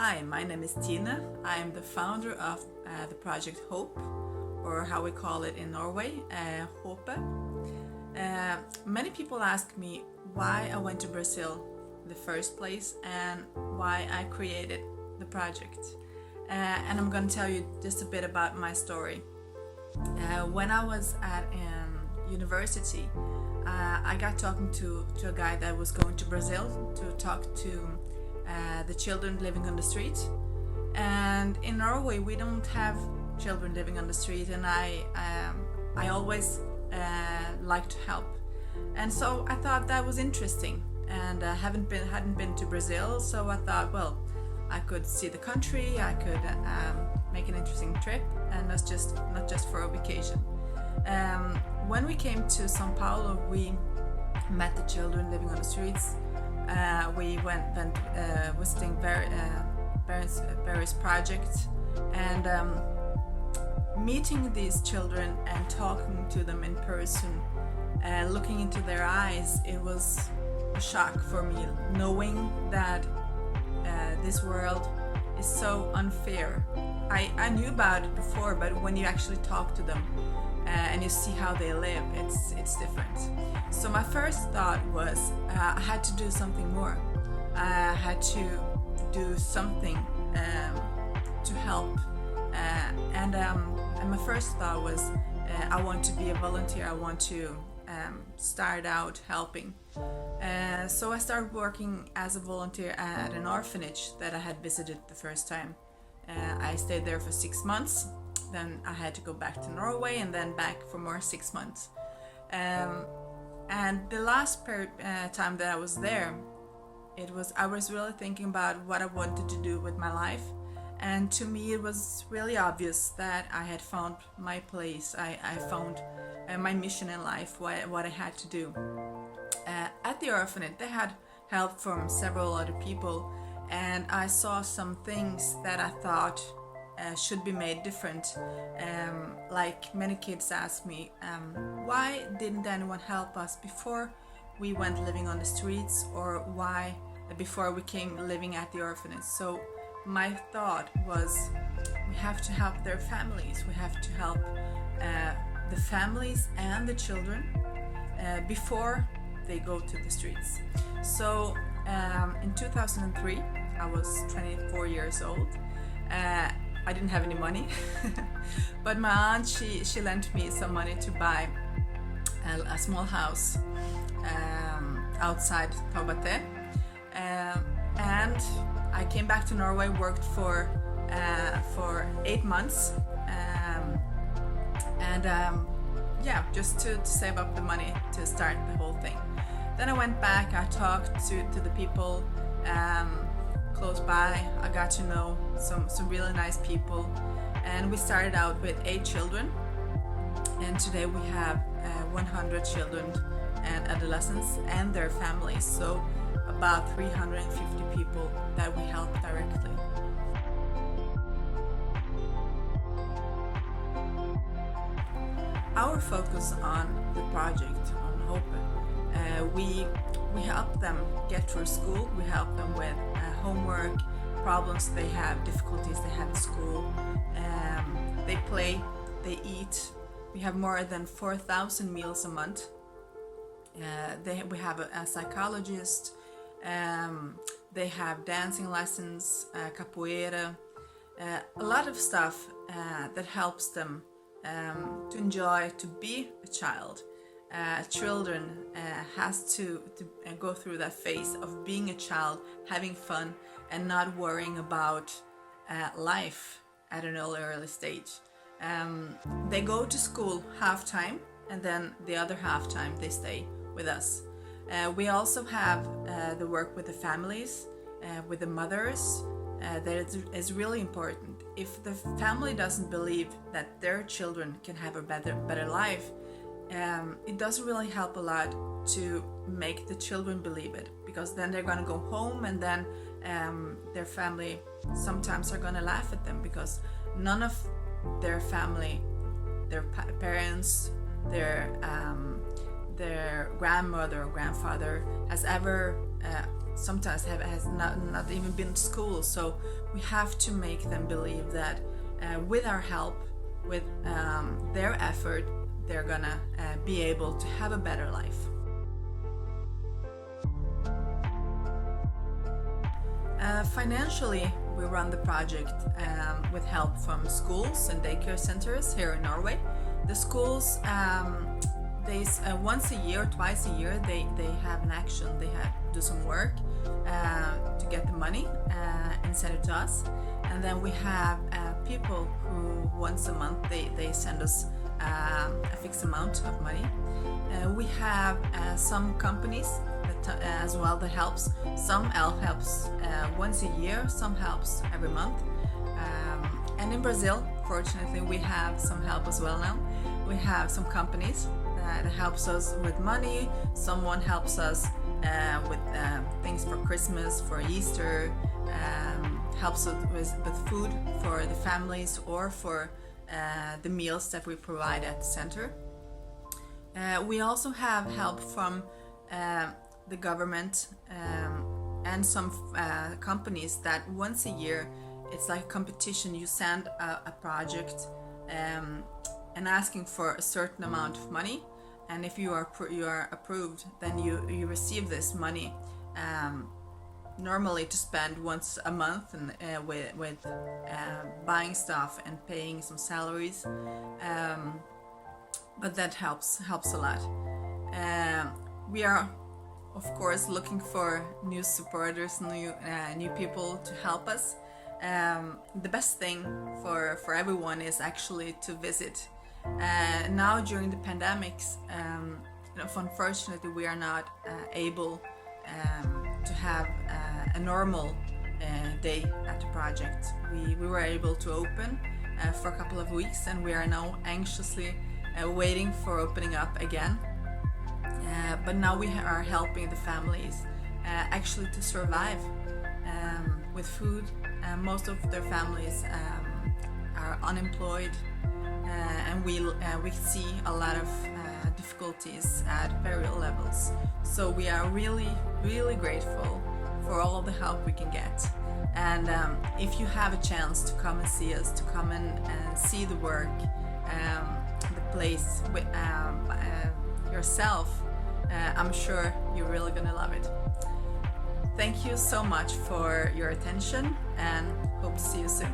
Hi, my name is Tina. I am the founder of the project Hope, or how we call it in Norway, Hapet. Many people ask me why I went to Brazil in the first place and why I created the project. And I'm going to tell you just a bit about my story. When I was at university, I got talking to a guy that was going to Brazil to talk to the children living on the street. And in Norway we don't have children living on the street, and I always like to help, and so I thought that was interesting, and hadn't been to Brazil, so I thought, well, I could see the country, I could make an interesting trip, and not just for a vacation. When we came to São Paulo, we met the children living on the streets. We went visiting various projects, and meeting these children and talking to them in person, looking into their eyes, it was a shock for me, knowing that this world is so unfair. I knew about it before, but when you actually talk to them and you see how they live, it's different. So my first thought was I had to do something more. I had to do something to help, and my first thought was I want to be a volunteer. I want to start out helping. So I started working as a volunteer at an orphanage that I had visited the first time. I stayed there for 6 months. Then I had to go back to Norway and then back for more 6 months. And the last time that I was there, I was really thinking about what I wanted to do with my life. And to me it was really obvious that I had found my place. I found my mission in life, what I had to do. At the orphanage they had help from several other people, and I saw some things that I thought should be made different. Like many kids ask me, why didn't anyone help us before we went living on the streets, or why before we came living at the orphanage? So my thought was, we have to help their families. We have to help the families and the children before they go to the streets. So in 2003, I was 24 years old. I didn't have any money, but my aunt, she lent me some money to buy a small house outside Hapet, and I came back to Norway, worked for 8 months, just to save up the money to start the whole thing. Then I went back, I talked to the people close by. I got to know some really nice people, and we started out with 8 children, and today we have 100 children and adolescents and their families, so about 350 people that we help directly. Our focus on the project, on Hope, we help them get through school, we help them with homework, problems they have, difficulties they have in school. They play, they eat. We have more than 4,000 meals a month. We have a psychologist. They have dancing lessons, capoeira, a lot of stuff that helps them to enjoy, to be a child. Children has to go through that phase of being a child, having fun, and not worrying about life at an early stage. They go to school half time, and then the other half time they stay with us. We also have the work with the families, with the mothers. That is really important. If the family doesn't believe that their children can have a better life, it doesn't really help a lot to make the children believe it, because then they're going to go home, and then their family sometimes are going to laugh at them, because none of their family, their parents, their grandmother or grandfather has ever sometimes has not even been to school. So we have to make them believe that with our help, with their effort, they're gonna be able to have a better life. Financially, we run the project with help from schools and daycare centers here in Norway. The schools, once a year, twice a year, they have an action. They have to do some work to get the money and send it to us. And then we have people who once a month they send us a fixed amount of money. We have some companies that, as well, that helps. Some helps once a year, some helps every month. And in Brazil, fortunately, we have some help as well now. We have some companies that helps us with money. Someone helps us with things for Christmas, for Easter, helps us with food for the families or for the meals that we provide at the center. We also have help from the government and some companies that once a year, it's like a competition. You send a project and asking for a certain amount of money, and if you are approved, then you receive this money normally to spend once a month and with buying stuff and paying some salaries, but that helps a lot. We are of course looking for new supporters, new people to help us. The best thing for everyone is actually to visit. Now during the pandemics, unfortunately we are not able to have a normal day at the project. We were able to open for a couple of weeks, and we are now anxiously waiting for opening up again. But now we are helping the families actually to survive with food. Most of their families are unemployed, and we see a lot of difficulties at various levels. So we are really, really grateful for all the help we can get. And if you have a chance to come and see us, to come and see the work, the place with yourself, I'm sure you're really gonna love it. Thank you so much for your attention, and hope to see you soon.